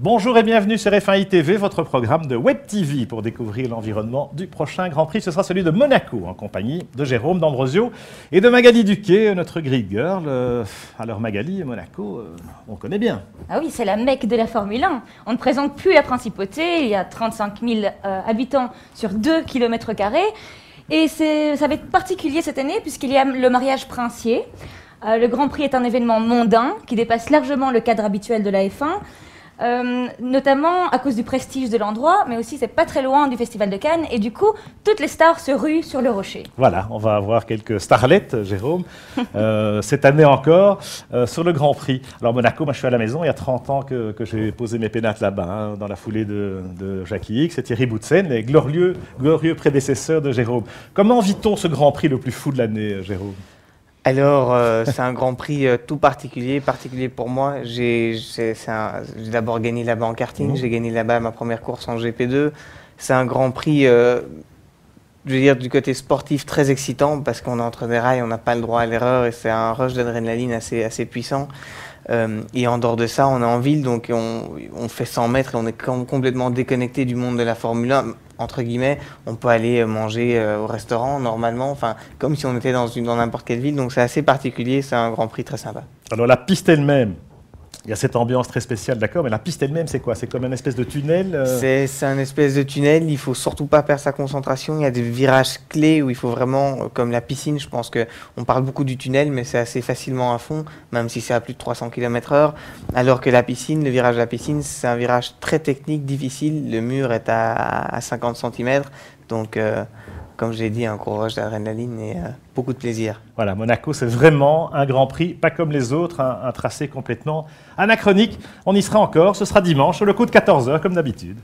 Bonjour et bienvenue sur F1 ITV, votre programme de Web TV pour découvrir l'environnement du prochain Grand Prix. Ce sera celui de Monaco, en compagnie de Jérôme D'Ambrosio et de Magali Duquet, notre grid girl. Alors Magali, Monaco, on connaît bien. Ah oui, c'est la Mecque de la Formule 1. On ne présente plus la principauté, il y a 35 000 habitants sur 2 km². Et ça va être particulier cette année puisqu'il y a le mariage princier. Le Grand Prix est un événement mondain qui dépasse largement le cadre habituel de la F1. Notamment à cause du prestige de l'endroit, mais aussi c'est pas très loin du Festival de Cannes, et du coup, toutes les stars se ruent sur le rocher. Voilà, on va avoir quelques starlettes, Jérôme, cette année encore, sur le Grand Prix. Alors Monaco, moi je suis à la maison, il y a 30 ans que j'ai posé mes pénates là-bas, dans la foulée de Jackie X et Thierry Boutsen, les glorieux prédécesseurs de Jérôme. Comment vit-on ce Grand Prix le plus fou de l'année, Jérôme ? Alors, c'est un Grand Prix tout particulier pour moi. J'ai d'abord gagné là-bas en karting, j'ai gagné là-bas ma première course en GP2. C'est un Grand Prix, je veux dire, du côté sportif très excitant parce qu'on est entre des rails, on n'a pas le droit à l'erreur et c'est un rush d'adrénaline assez puissant. Et en dehors de ça, on est en ville, donc on fait 100 mètres et on est complètement déconnecté du monde de la Formule 1. Entre guillemets, on peut aller manger au restaurant normalement, enfin comme si on était dans n'importe quelle ville, donc c'est assez particulier, c'est un Grand Prix très sympa. Alors la piste elle-même, il y a cette ambiance très spéciale, d'accord, mais la piste elle-même c'est quoi? C'est comme une espèce de tunnel C'est un espèce de tunnel, il faut surtout pas perdre sa concentration, il y a des virages clés où il faut vraiment, comme la piscine, je pense qu'on parle beaucoup du tunnel, mais c'est assez facilement à fond, même si c'est à plus de 300 km/h, alors que la piscine, le virage de la piscine, c'est un virage très technique, difficile, le mur est à 50 cm, donc comme j'ai dit, un gros rush d'adrénaline et beaucoup de plaisir. Voilà, Monaco, c'est vraiment un Grand Prix, pas comme les autres, un tracé complètement anachronique. On y sera encore, ce sera dimanche, le coup de 14 h comme d'habitude.